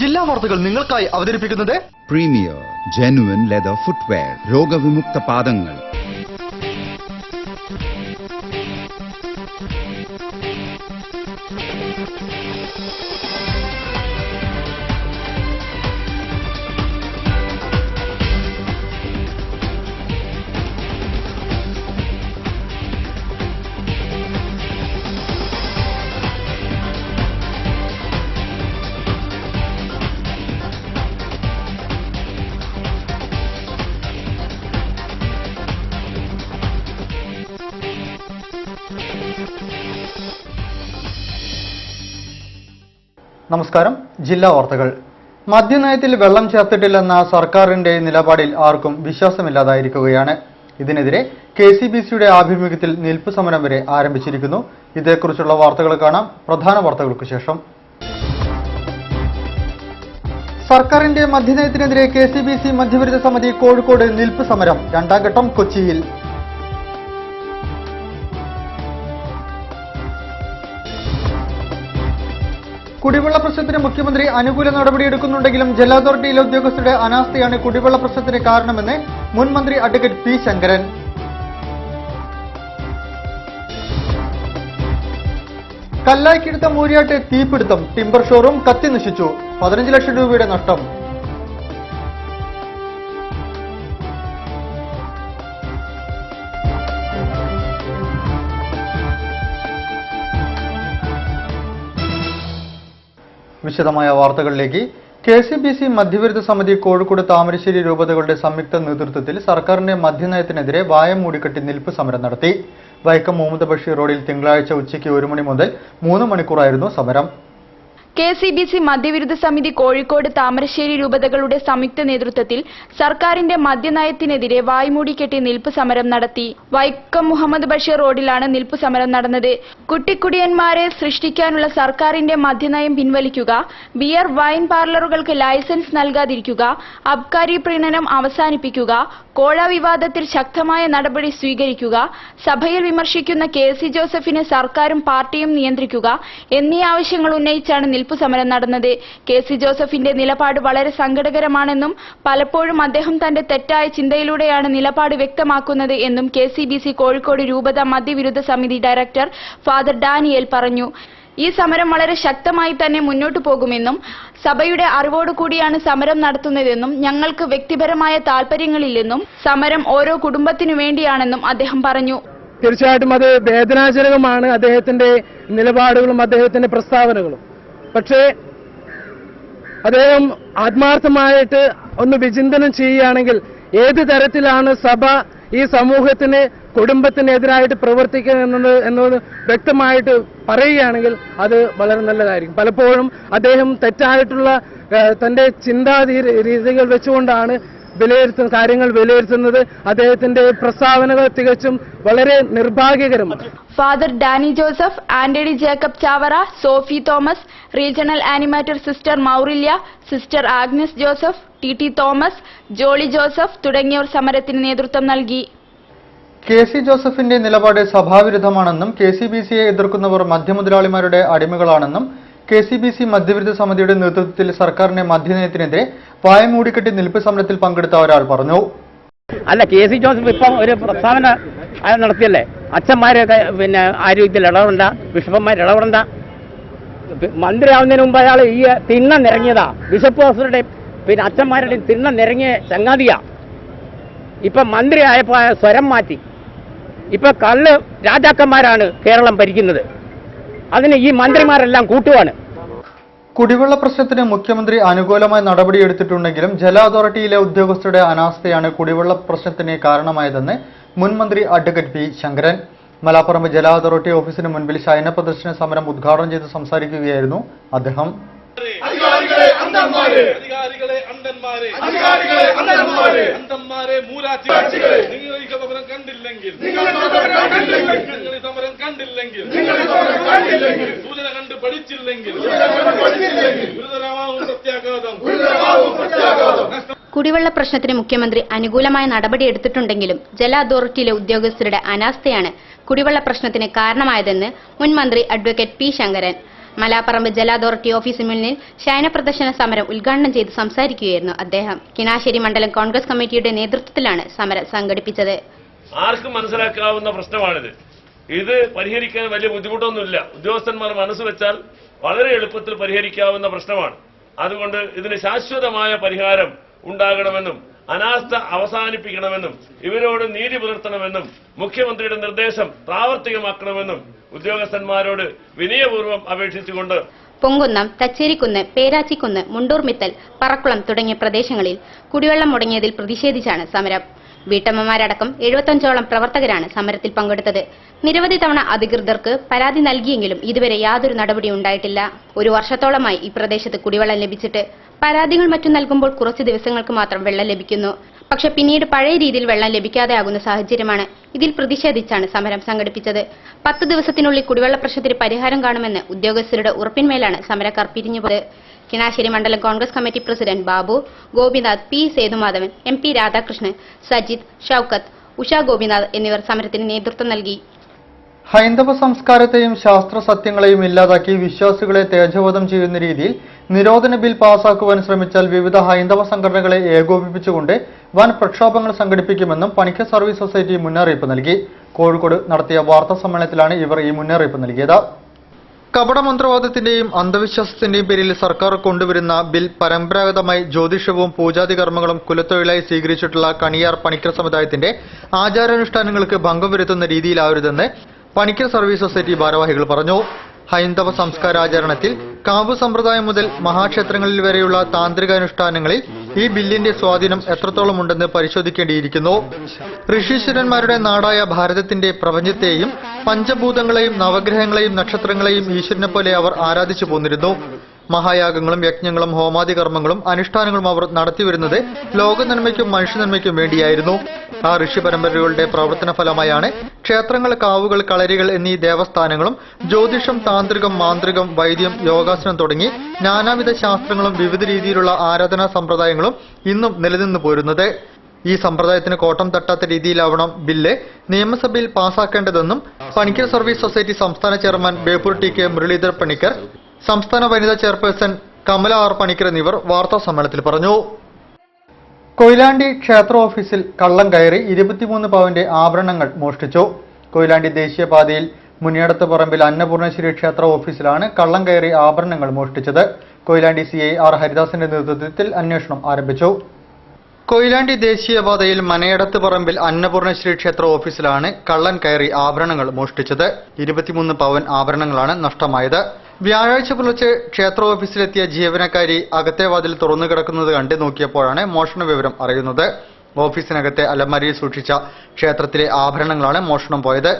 ജില്ലാ വാർത്തകൾ നിങ്ങൾക്കായി അവതരിപ്പിക്കുന്നത് പ്രീമിയർ ജെനുവിൻ ലെതർ ഫുട്വെയർ, രോഗവിമുക്ത പാദങ്ങൾ. നമസ്കാരം. ജില്ലാ വാർത്തകൾ. മദ്യനയത്തിൽ വെള്ളം ചേർത്തിട്ടില്ലെന്ന സർക്കാരിന്റെ നിലപാടിൽ ആർക്കും വിശ്വാസമില്ലാതായിരിക്കുകയാണ്. ഇതിനെതിരെ KCBCയുടെ ആഭിമുഖ്യത്തിൽ നിൽപ്പ് സമരം വരെ ആരംഭിച്ചിരിക്കുന്നു. ഇതേക്കുറിച്ചുള്ള വാർത്തകൾ കാണാം പ്രധാന വാർത്തകൾക്ക് ശേഷം. സർക്കാരിന്റെ മദ്യനയത്തിനെതിരെ KCBC മദ്യവിരുദ്ധ സമിതി കോഴിക്കോട് നിൽപ്പ് സമരം. രണ്ടാം ഘട്ടം കൊച്ചിയിൽ. കുടിവെള്ള പ്രശ്നത്തിന് മുഖ്യമന്ത്രി അനുകൂല നടപടിയെടുക്കുന്നുണ്ടെങ്കിലും ജല അതോറിറ്റിയിലെ ഉദ്യോഗസ്ഥരുടെ അനാസ്ഥയാണ് കുടിവെള്ള പ്രശ്നത്തിന് കാരണമെന്ന് മുൻ മന്ത്രി അഡ്വക്കേറ്റ് പി ശങ്കരൻ. കല്ലായിക്കെടുത്ത മൂര്യാട്ട് തീപിടുത്തം, ടിംബർ ഷോറൂം കത്തി നശിച്ചു, 15 ലക്ഷം രൂപയുടെ നഷ്ടം. വിശദമായ വാർത്തകളിലേക്ക്. KCBC മദ്യവിരുദ്ധ സമിതി കോഴിക്കോട് താമരശ്ശേരി രൂപതകളുടെ സംയുക്ത നേതൃത്വത്തിൽ സർക്കാരിന്റെ മദ്യനയത്തിനെതിരെ വായം മൂടിക്കെട്ടി നിൽപ്പ് സമരം നടത്തി. വൈക്കം മുഹമ്മദ് ബഷീർ റോഡിൽ തിങ്കളാഴ്ച ഉച്ചയ്ക്ക് 1 മണി മുതൽ 3 മണിക്കൂറായിരുന്നു സമരം. KCBC മദ്യവിരുദ്ധ സമിതി കോഴിക്കോട് താമരശ്ശേരി രൂപതകളുടെ സംയുക്ത നേതൃത്വത്തിൽ സർക്കാരിന്റെ മദ്യനയത്തിനെതിരെ വായ്മൂടിക്കെട്ടി നിൽപ്പ് സമരം നടത്തി. വൈക്കം മുഹമ്മദ് ബഷീർ റോഡിലാണ് നിൽപ്പ് സമരം നടന്നത്. കുട്ടിക്കുടിയന്മാരെ സൃഷ്ടിക്കാനുള്ള സർക്കാരിന്റെ മദ്യനയം പിൻവലിക്കുക, ബിയർ വൈൻ പാർലറുകൾക്ക് ലൈസൻസ് നൽകാതിരിക്കുക, അബ്കാരി പ്രീണനം അവസാനിപ്പിക്കുക, കോഴ വിവാദത്തിൽ ശക്തമായ നടപടി സ്വീകരിക്കുക, സഭയിൽ വിമർശിക്കുന്ന KC ജോസഫിനെ സർക്കാരും പാർട്ടിയും നിയന്ത്രിക്കുക എന്നീ ആവശ്യങ്ങൾ ഉന്നയിച്ചാണ് നിൽപ്പ് സമരം നടന്നത്. KC ജോസഫിന്റെ നിലപാട് വളരെ സങ്കടകരമാണെന്നും പലപ്പോഴും അദ്ദേഹം തന്റെ തെറ്റായ ചിന്തയിലൂടെയാണ് നിലപാട് വ്യക്തമാക്കുന്നത് എന്നും KCBC കോഴിക്കോട് രൂപത മദ്യവിരുദ്ധ സമിതി ഡയറക്ടർ ഫാദർ ഡാനിയേൽ പറഞ്ഞു. ഈ സമരം വളരെ ശക്തമായി തന്നെ മുന്നോട്ടു പോകുമെന്നും സഭയുടെ അറിവോടുകൂടിയാണ് സമരം നടത്തുന്നതെന്നും ഞങ്ങൾക്ക് വ്യക്തിപരമായ താൽപര്യങ്ങളില്ലെന്നും സമരം ഓരോ കുടുംബത്തിനു വേണ്ടിയാണെന്നും അദ്ദേഹം പറഞ്ഞു. തീർച്ചയായിട്ടും അത് വേദനാജനകമാണ്, അദ്ദേഹത്തിന്റെ നിലപാടുകളും അദ്ദേഹത്തിന്റെ പ്രസ്താവനകളും. പക്ഷേ അദ്ദേഹം ആത്മാർത്ഥമായിട്ട് ഒന്ന് വിചിന്തനം ചെയ്യുകയാണെങ്കിൽ ഏത് തരത്തിലാണ് സഭ ഈ സമൂഹത്തിന് കുടുംബത്തിനെതിരായിട്ട് പ്രവർത്തിക്കുന്നത് എന്നത് വ്യക്തമായിട്ട് പറയുകയാണെങ്കിൽ അത് വളരെ നല്ലതായിരിക്കും. പലപ്പോഴും അദ്ദേഹം തെറ്റായിട്ടുള്ള തന്റെ ചിന്താ രീതികൾ വെച്ചുകൊണ്ടാണ് കാര്യങ്ങൾ വിലയിരുത്തുന്നത്. അദ്ദേഹത്തിന്റെ പ്രസ്താവനകൾ തികച്ചും വളരെ നിർഭാഗ്യകരമാണ്. Father Dani Joseph, Antony Jacob Chavara, Sophie Thomas, regional animator sister Mauriliya, sister Agnes Joseph, TT Thomas, Jolly Joseph തുടങ്ങിയവർ സമരത്തിന് നേതൃത്വം നൽകി. KC ജോസഫിന്റെ നിലപാട് സഭാവിരുദ്ധമാണെന്നും KCBCയെ എതിർക്കുന്നവർ മദ്യമുതലാളിമാരുടെ അടിമകളാണെന്നും KCBC മദ്യവിരുദ്ധ സമിതിയുടെ നേതൃത്വത്തിൽ സർക്കാരിന്റെ മദ്യനയത്തിനെതിരെ വായം മൂടിക്കെട്ടി നിൽപ്പ് സമരത്തിൽ പങ്കെടുത്ത ഒരാൾ പറഞ്ഞു. അല്ല, KC ജോസഫ് ഇപ്പം ഒരു പ്രസ്താവന നടത്തിയല്ലേ, അച്ഛന്മാരൊക്കെ ആരോഗ്യത്തിൽ ഇടപെടണ്ട, ബിഷപ്പന്മാർ ഇടപെടണ്ട. മന്ത്രിയാവുന്നതിന് മുമ്പ് അയാൾ ഈ തിണ്ണ നിറങ്ങിയതാ, ബിഷപ്പ് ഹോസ്റ്ററുടെ അച്ഛന്മാരുടെയും തിണ്ണ നിറങ്ങിയ ചങ്ങാതിയാ. ഇപ്പൊ മന്ത്രിയായപ്പോ സ്വരം മാറ്റി. ഇപ്പൊ കള്ള് രാജാക്കന്മാരാണ് കേരളം ഭരിക്കുന്നത്, അതിന് ഈ മന്ത്രിമാരെല്ലാം കൂട്ടുവാണ്. കുടിവെള്ള പ്രശ്നത്തിന് മുഖ്യമന്ത്രി അനുകൂലമായ നടപടിയെടുത്തിട്ടുണ്ടെങ്കിലും ജല അതോറിറ്റിയിലെ ഉദ്യോഗസ്ഥരുടെ അനാസ്ഥയാണ് കുടിവെള്ള പ്രശ്നത്തിന് കാരണമായതെന്ന് മുൻ മന്ത്രി അഡ്വക്കേറ്റ് പി ശങ്കരൻ. മലാപ്പറമ്പ് ജല അതോറിറ്റി ഓഫീസിന് മുൻപിൽ ശയന പ്രദർശന സമരം ഉദ്ഘാടനം ചെയ്ത് സംസാരിക്കുകയായിരുന്നു അദ്ദേഹം. അധികാരികളെ അന്ധന്മാരെ, അധികാരികളെ അന്ധന്മാരെ, അധികാരികളെ അന്ധന്മാരെ, അന്ധന്മാരെ മൂരാച്ചികളെ, നിങ്ങൾ ഈ സമരം കണ്ടില്ലെങ്കിൽ, നിങ്ങൾ ഈ സമരം കണ്ടില്ലെങ്കിൽ, നിങ്ങൾ ഈ സമരം കണ്ടില്ലെങ്കിൽ, നിങ്ങൾ ഈ സമരം കണ്ടില്ലെങ്കിൽ, സൂചന കണ്ട് പഠിച്ചില്ലെങ്കിൽ, ഗുരുതരമാവും പ്രത്യാഘാതം, ഗുരുതരമാവും പ്രത്യാഘാതം. കുടിവെള്ള പ്രശ്നത്തിന് മുഖ്യമന്ത്രി അനുകൂലമായ നടപടിയെടുത്തിട്ടുണ്ടെങ്കിലും ജല അതോറിറ്റിയിലെ ഉദ്യോഗസ്ഥരുടെ അനാസ്ഥയാണ് കുടിവെള്ള പ്രശ്നത്തിന് കാരണമായതെന്ന് മുൻ മന്ത്രി അഡ്വക്കേറ്റ് പി ശങ്കരൻ. മലാപ്പറമ്പ് ജല അതോറിറ്റി ഓഫീസിന് മുന്നിൽ ശയന പ്രദർശന സമരം ഉദ്ഘാടനം ചെയ്ത് സംസാരിക്കുകയായിരുന്നു അദ്ദേഹം. കിണാശ്ശേരി മണ്ഡലം കോൺഗ്രസ് കമ്മിറ്റിയുടെ നേതൃത്വത്തിലാണ് സമരം സംഘടിപ്പിച്ചത്. ആർക്കും മനസ്സിലാക്കാവുന്ന പ്രശ്നമാണിത്. ഇത് പരിഹരിക്കാൻ വലിയ ബുദ്ധിമുട്ടൊന്നുമില്ല. ഉദ്യോഗസ്ഥന്മാർ മനസ്സ് വെച്ചാൽ വളരെ എളുപ്പത്തിൽ പരിഹരിക്കാവുന്ന പ്രശ്നമാണ്. അതുകൊണ്ട് ഇതിന് ശാശ്വതമായ പരിഹാരം ഉണ്ടാകണമെന്നും അനാസ്ഥ അവസാനിപ്പിക്കണമെന്നും ഇവരോട് നീതി പുലർത്തണമെന്നും മുഖ്യമന്ത്രിയുടെ നിർദ്ദേശം പ്രാവർത്തികമാക്കണമെന്നും ഉദ്യോഗസ്ഥന്മാരോട് വിനയപൂർവ്വം അപേക്ഷിച്ചുകൊണ്ട് പൊങ്കുന്നം, തച്ചേരിക്കുന്ന്, പേരാച്ചിക്കുന്ന്, മുണ്ടൂർമിത്തൽ, പറക്കുളം തുടങ്ങിയ പ്രദേശങ്ങളിൽ കുടിവെള്ളം മുടങ്ങിയതിൽ പ്രതിഷേധിച്ചാണ് സമരം. വീട്ടമ്മമാരടക്കം 75ഓളം പ്രവർത്തകരാണ് സമരത്തിൽ പങ്കെടുത്തത്. നിരവധി തവണ അധികൃതർക്ക് പരാതി നൽകിയെങ്കിലും ഇതുവരെ യാതൊരു നടപടിയും ഉണ്ടായിട്ടില്ല. 1 വർഷത്തോളമായി ഈ പ്രദേശത്ത് കുടിവെള്ളം ലഭിച്ചിട്ട് പരാതികൾ മറ്റും നൽകുമ്പോൾ കുറച്ച് ദിവസങ്ങൾക്ക് മാത്രം വെള്ളം ലഭിക്കുന്നു. പക്ഷെ പിന്നീട് പഴയ രീതിയിൽ വെള്ളം ലഭിക്കാതെ ആകുന്ന സാഹചര്യമാണ്. ഇതിൽ പ്രതിഷേധിച്ചാണ് സമരം സംഘടിപ്പിച്ചത്. 10 ദിവസത്തിനുള്ളിൽ കുടിവെള്ള പ്രശ്നത്തിന് പരിഹാരം കാണുമെന്ന് ഉദ്യോഗസ്ഥരുടെ ഉറപ്പിന്മേലാണ് സമരക്കാർ പിരിഞ്ഞുപോയത്. കിണാശ്ശേരി മണ്ഡലം Congress committee president Babu, Gopinath, P Sethumadhavan, MP Radhakrishnan, Sajith, Shoukath, Usha Gopinath എന്നിവർ സമരത്തിന് നേതൃത്വം നൽകി. ഹൈന്ദവ സംസ്കാരത്തെയും ശാസ്ത്ര സത്യങ്ങളെയും ഇല്ലാതാക്കി വിശ്വാസികളെ തേജോവധം ചെയ്യുന്ന രീതിയിൽ നിരോധന ബിൽ പാസാക്കുവാൻ ശ്രമിച്ചാൽ വിവിധ ഹൈന്ദവ സംഘടനകളെ ഏകോപിപ്പിച്ചുകൊണ്ട് വൻ പ്രക്ഷോഭങ്ങൾ സംഘടിപ്പിക്കുമെന്നും പണിക്കർ സർവീസ് സൊസൈറ്റി മുന്നറിയിപ്പ് നൽകി. കോഴിക്കോട് നടത്തിയ വാർത്താ സമ്മേളനത്തിലാണ് ഇവർ ഈ മുന്നറിയിപ്പ് നൽകിയത്. കപടമന്ത്രവാദത്തിന്റെയും അന്ധവിശ്വാസത്തിന്റെയും പേരിൽ സർക്കാർ കൊണ്ടുവരുന്ന ബിൽ പരമ്പരാഗതമായി ജ്യോതിഷവും പൂജാതി കർമ്മങ്ങളും കുലത്തൊഴിലായി സ്വീകരിച്ചിട്ടുള്ള കണിയാർ പണിക്കർ സമുദായത്തിന്റെ ആചാരാനുഷ്ഠാനങ്ങൾക്ക് ഭംഗം വരുത്തുന്ന രീതിയിലാവരുതെന്ന് പണിക്കർ സർവീസ് സൊസൈറ്റി ഭാരവാഹികൾ പറഞ്ഞു. ഹൈന്ദവ സംസ്കാരാചരണത്തിൽ കാവ് സമ്പ്രദായം മുതൽ മഹാക്ഷേത്രങ്ങളിൽ വരെയുള്ള താന്ത്രികാനുഷ്ഠാനങ്ങളിൽ ഈ ബില്ലിന്റെ സ്വാധീനം എത്രത്തോളം ഉണ്ടെന്ന് പരിശോധിക്കേണ്ടിയിരിക്കുന്നു. ഋഷീശ്വരന്മാരുടെ നാടായ ഭാരതത്തിന്റെ പ്രപഞ്ചത്തെയും പഞ്ചഭൂതങ്ങളെയും നവഗ്രഹങ്ങളെയും നക്ഷത്രങ്ങളെയും ഈശ്വരനെ പോലെ അവർ ആരാധിച്ചു പോന്നിരുന്നു. മഹായാഗങ്ങളും യജ്ഞങ്ങളും ഹോമാദി കർമ്മങ്ങളും അനുഷ്ഠാനങ്ങളും അവർ നടത്തിവരുന്നത് ലോകനന്മയ്ക്കും മനുഷ്യനന്മയ്ക്കും വേണ്ടിയായിരുന്നു. ആ ഋഷി പരമ്പരകളുടെ പ്രവർത്തന ഫലമായാണ് ക്ഷേത്രങ്ങൾ, കാവുകൾ, കളരികൾ എന്നീ ദേവസ്ഥാനങ്ങളും ജ്യോതിഷം, താന്ത്രികം, മാന്ത്രികം, വൈദ്യം, യോഗാസനം തുടങ്ങി നാനാവിധ ശാസ്ത്രങ്ങളും വിവിധ രീതിയിലുള്ള ആരാധനാ സമ്പ്രദായങ്ങളും ഇന്നും നിലനിന്നു പോരുന്നത്. ഈ സമ്പ്രദായത്തിന് കോട്ടം തട്ടാത്ത രീതിയിലാവണം ബില്ല് നിയമസഭയിൽ പാസാക്കേണ്ടതെന്നും പണിക്കർ സർവീസ് സൊസൈറ്റി സംസ്ഥാന chairman Beypore T K Muralidhar Panicker, സംസ്ഥാന വനിതാ ചെയർപേഴ്സൺ കമല ആർ പണിക്കർ എന്നിവർ വാർത്താ സമ്മേളനത്തിൽ പറഞ്ഞു. കൊയിലാണ്ടി ക്ഷേത്ര ഓഫീസിൽ കള്ളം കയറി 23 പവന്റെ ആഭരണങ്ങൾ മോഷ്ടിച്ചു. കൊയിലാണ്ടി ദേശീയപാതയിൽ മുനിയടത്ത് പറമ്പിൽ അന്നപൂർണേശ്വരി ക്ഷേത്ര ഓഫീസിലാണ് കള്ളം കയറി ആഭരണങ്ങൾ മോഷ്ടിച്ചത്. കൊയിലാണ്ടി CI ആർ ഹരിദാസിന്റെ നേതൃത്വത്തിൽ അന്വേഷണം ആരംഭിച്ചു. കൊയിലാണ്ടി ദേശീയപാതയിൽ മനയടത്ത് പറമ്പിൽ അന്നപൂർണേശ്വരി ക്ഷേത്ര ഓഫീസിലാണ് കള്ളൻ കയറി ആഭരണങ്ങൾ മോഷ്ടിച്ചത്. 23 പവൻ ആഭരണങ്ങളാണ് നഷ്ടമായത്. വ്യാഴാഴ്ച പുലർച്ചെ ക്ഷേത്ര ഓഫീസിലെത്തിയ ജീവനക്കാരി അകത്തെ വാതിൽ തുറന്നു കിടക്കുന്നത് കണ്ട് നോക്കിയപ്പോഴാണ് മോഷണ വിവരം അറിയുന്നത്. ഓഫീസിനകത്തെ അലമാരിയിൽ സൂക്ഷിച്ച ക്ഷേത്രത്തിലെ ആഭരണങ്ങളാണ് മോഷണം പോയത്.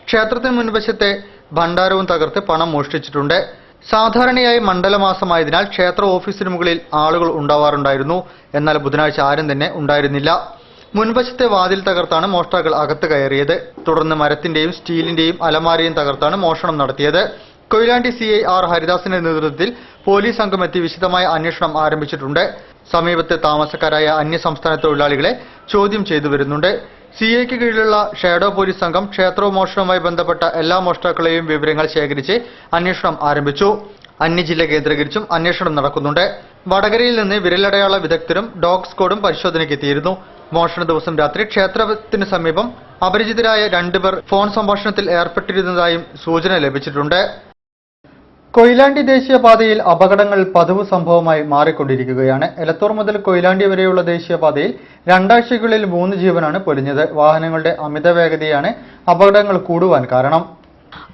ക്ഷേത്രത്തിന് മുൻവശത്തെ ഭണ്ഡാരവും തകർത്ത് പണം മോഷ്ടിച്ചിട്ടുണ്ട്. സാധാരണയായി മണ്ഡലമാസമായതിനാൽ ക്ഷേത്ര ഓഫീസിന് മുകളിൽ ആളുകൾ ഉണ്ടാവാറുണ്ടായിരുന്നു. എന്നാൽ ബുധനാഴ്ച ആരും തന്നെ ഉണ്ടായിരുന്നില്ല. മുൻവശത്തെ വാതിൽ തകർത്താണ് മോഷ്ടാക്കൾ അകത്ത് കയറിയത്. തുടർന്ന് മരത്തിന്റെയും സ്റ്റീലിന്റെയും അലമാരയും തകർത്താണ് മോഷണം നടത്തിയത്. കൊയിലാണ്ടി CI ആർ ഹരിദാസിന്റെ നേതൃത്വത്തിൽ പോലീസ് സംഘം എത്തി വിശദമായ അന്വേഷണം ആരംഭിച്ചിട്ടുണ്ട്. സമീപത്തെ താമസക്കാരായ അന്യസംസ്ഥാന തൊഴിലാളികളെ ചോദ്യം ചെയ്തു വരുന്നുണ്ട്. CIക്ക് കീഴിലുള്ള ഷാഡോ പോലീസ് സംഘം ക്ഷേത്രമോഷണവുമായി ബന്ധപ്പെട്ട എല്ലാ മോഷ്ടാക്കളെയും വിവരങ്ങൾ ശേഖരിച്ച് അന്വേഷണം ആരംഭിച്ചു. അന്യജില്ല കേന്ദ്രീകരിച്ചും അന്വേഷണം നടക്കുന്നുണ്ട്. വടകരയിൽ നിന്ന് വിരലടയാള വിദഗ്ധരും ഡോഗ് സ്ക്വാഡും പരിശോധനയ്ക്കെത്തിയിരുന്നു. മോഷണ ദിവസം രാത്രി ക്ഷേത്രത്തിന് സമീപം അപരിചിതരായ 2 പേർ ഫോൺ സംഭാഷണത്തിൽ ഏർപ്പെട്ടിരുന്നതായും സൂചന ലഭിച്ചിട്ടുണ്ട്. കൊയിലാണ്ടി ദേശീയപാതയിൽ അപകടങ്ങൾ പതിവ് സംഭവമായി മാറിക്കൊണ്ടിരിക്കുകയാണ്. എലത്തൂർ മുതൽ കൊയിലാണ്ടി വരെയുള്ള ദേശീയപാതയിൽ 2 ആഴ്ചയ്ക്കുള്ളിൽ 3 ജീവനാണ് പൊലിഞ്ഞത്. വാഹനങ്ങളുടെ അമിത വേഗതയാണ് അപകടങ്ങൾ കൂടുവാൻ കാരണം.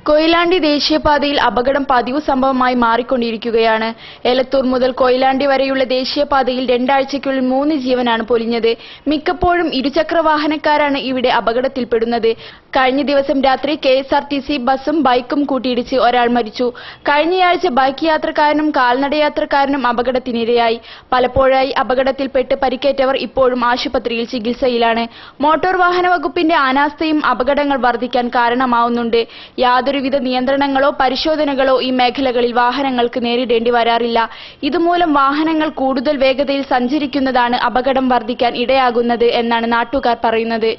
കൊയിലാണ്ടി ദേശീയപാതയിൽ അപകടം പതിവ് സംഭവമായി മാറിക്കൊണ്ടിരിക്കുകയാണ്. എലത്തൂർ മുതൽ കൊയിലാണ്ടി വരെയുള്ള ദേശീയപാതയിൽ 2 ആഴ്ചയ്ക്കുള്ളിൽ 3 ജീവനാണ് പൊലിഞ്ഞത്. മിക്കപ്പോഴും ഇരുചക്ര വാഹനക്കാരാണ് ഇവിടെ അപകടത്തിൽപ്പെടുന്നത്. കഴിഞ്ഞ ദിവസം രാത്രി KSRTC ബസും ബൈക്കും കൂട്ടിയിടിച്ച് ഒരാൾ മരിച്ചു. കഴിഞ്ഞയാഴ്ച ബൈക്ക് യാത്രക്കാരനും കാൽനടയാത്രക്കാരനും അപകടത്തിനിരയായി. പലപ്പോഴായി അപകടത്തിൽപ്പെട്ട് പരിക്കേറ്റവർ ഇപ്പോഴും ആശുപത്രിയിൽ ചികിത്സയിലാണ്. മോട്ടോർ വാഹന വകുപ്പിന്റെ അനാസ്ഥയും അപകടങ്ങൾ വർദ്ധിക്കാൻ കാരണമാവുന്നുണ്ട്. യാതൊരുവിധ നിയന്ത്രണങ്ങളോ പരിശോധനകളോ ഈ മേഖലകളിൽ വാഹനങ്ങൾക്ക് നേരിടേണ്ടി വരാറില്ല. ഇതുമൂലം വാഹനങ്ങൾ കൂടുതൽ വേഗതയിൽ സഞ്ചരിക്കുന്നതാണ് അപകടം വർദ്ധിക്കാൻ ഇടയാകുന്നത് എന്നാണ് നാട്ടുകാർ പറയുന്നത്.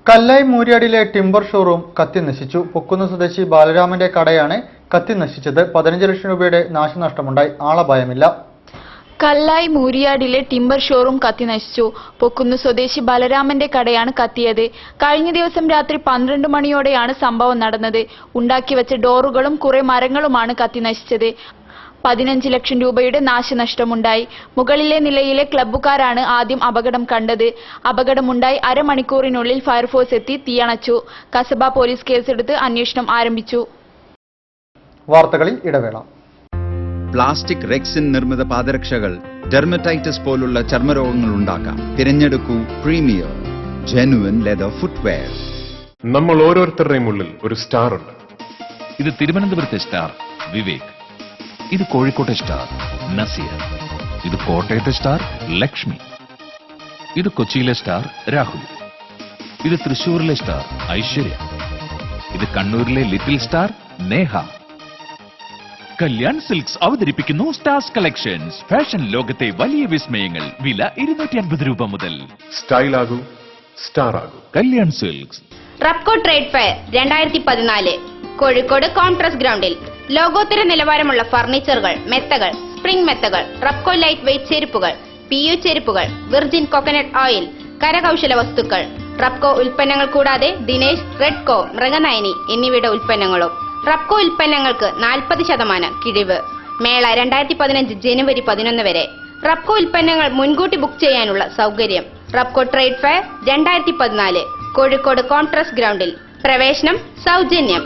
കല്ലായി മൂര്യാടിലെ ടിംബർ ഷോറൂം കത്തി നശിച്ചു. പൊക്കുന്ന് സ്വദേശി ബാലരാമന്റെ കടയാണ് കത്തി നശിച്ചത്. 15 ലക്ഷം രൂപയുടെ നാശനഷ്ടമുണ്ടായി. ആളപായമില്ല. കല്ലായി മൂരിയാടിലെ ടിമ്പർ ഷോറൂം കത്തി നശിച്ചു. പൊക്കുന്ന് സ്വദേശി ബലരാമന്റെ കടയാണ് കത്തിയത്. കഴിഞ്ഞ ദിവസം രാത്രി 12 മണിയോടെയാണ് സംഭവം നടന്നത്. ഉണ്ടാക്കി വെച്ച ഡോറുകളും കുറെ മരങ്ങളുമാണ് കത്തി നശിച്ചത്. 15 ലക്ഷം രൂപയുടെ നാശനഷ്ടമുണ്ടായി. മുകളിലെ നിലയിലെ ക്ലബ്ബുകാരാണ് ആദ്യം അപകടം കണ്ടത്. അപകടമുണ്ടായി അരമണിക്കൂറിനുള്ളിൽ ഫയർഫോഴ്സ് എത്തി തീയണച്ചു. കസബ പോലീസ് കേസെടുത്ത് അന്വേഷണം ആരംഭിച്ചു. വാർത്തകളിൽ ഇടവേള. പ്ലാസ്റ്റിക് റെക്സിൻ നിർമ്മിത പാദരക്ഷകൾ ഡെർമറ്റൈറ്റിസ് പോലുള്ള ചർമ്മരോഗങ്ങൾ ഉണ്ടാക്കാം. തിരഞ്ഞെടുക്കൂ പ്രീമിയർ ജെനുവിൻ ലെതർ ഫുട്വെയർ. നമ്മൾ ഓരോരുത്തരുടെയും ഉള്ളിൽ ഒരു സ്റ്റാർ ഉണ്ട്. ഇത് തിരുവനന്തപുരത്തെ സ്റ്റാർ വിവേക്, ഇത് കോഴിക്കോട്ടെ സ്റ്റാർ നസീർ, ഇത് കോട്ടയത്തെ സ്റ്റാർ ലക്ഷ്മി, ഇത് കൊച്ചിയിലെ സ്റ്റാർ രാഹുൽ, ഇത് തൃശൂരിലെ സ്റ്റാർ ഐശ്വര്യ, ഇത് കണ്ണൂരിലെ little star Neha. Kalyan silks അവതരിപ്പിക്കുന്നു സ്റ്റാർസ് കളക്ഷൻസ്. ഫാഷൻ ലോകത്തെ വലിയ വിസ്മയങ്ങൾ. വില 250 രൂപ മുതൽ. സ്റ്റൈൽ ആകൂ, സ്റ്റാർ ആകൂ. Kalyan silks. Rubco trade fair 2014 Kozhikode കോൺട്രസ് ഗ്രൗണ്ടിൽ ലോകോത്തര നിലവാരമുള്ള ഫർണിച്ചറുകൾ, മെത്തകൾ, സ്പ്രിംഗ് മെത്തകൾ, റബ്കോ ലൈറ്റ് വെയ്റ്റ് ചെരുപ്പുകൾ, PU ചെരുപ്പുകൾ, വിർജിൻ കോക്കനട്ട് ഓയിൽ, കരകൗശല വസ്തുക്കൾ, റബ്കോ ഉൽപ്പന്നങ്ങൾ കൂടാതെ ദിനേശ്, റെഡ്കോ, മൃഗനയനി എന്നിവയുടെ ഉൽപ്പന്നങ്ങളും. റബ്കോ ഉൽപ്പന്നങ്ങൾക്ക് 40% കിഴിവ്. മേള 2015 ജനുവരി 11 വരെ. റബ്കോ ഉൽപ്പന്നങ്ങൾ മുൻകൂട്ടി ബുക്ക് ചെയ്യാനുള്ള സൗകര്യം. റബ്കോ ട്രേഡ് ഫെയർ 2014 കോഴിക്കോട് കോൺട്രസ് ഗ്രൗണ്ടിൽ. പ്രവേശനം സൗജന്യം.